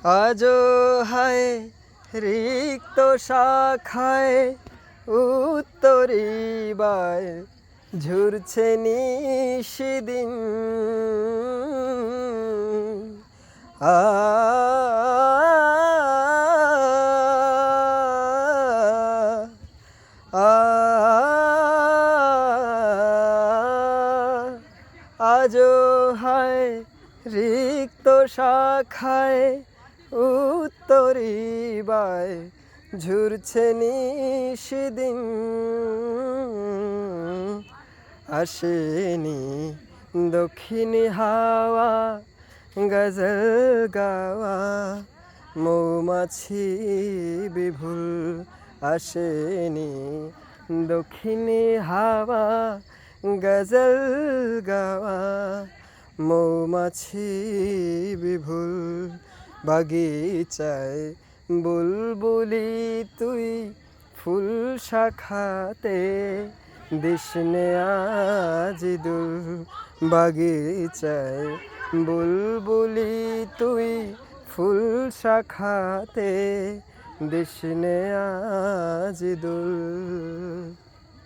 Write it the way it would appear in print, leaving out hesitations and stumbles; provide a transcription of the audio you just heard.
আজো হায় রিক্ত শাখায় উত্তরিবায় ঝুরছে নিশিদিন। আ আজো হায় রিক্ত শাখায় উত্তরিবায় ঝুরছে নিশিদিন। আসেনি দক্ষিণী হাওয়া গজল গাওয়া মৌমাছি বিভুল। আসেনি দক্ষিণী হাওয়া গজল গাওয়া মৌমাছি বিভুল। বাগিচায় বুলবুলি তুই ফুল শাখাতে দিসনে আজ দুল। বাগিচায় বুলবুলি তুই ফুল শাখাতে দিসনে আজ দুল।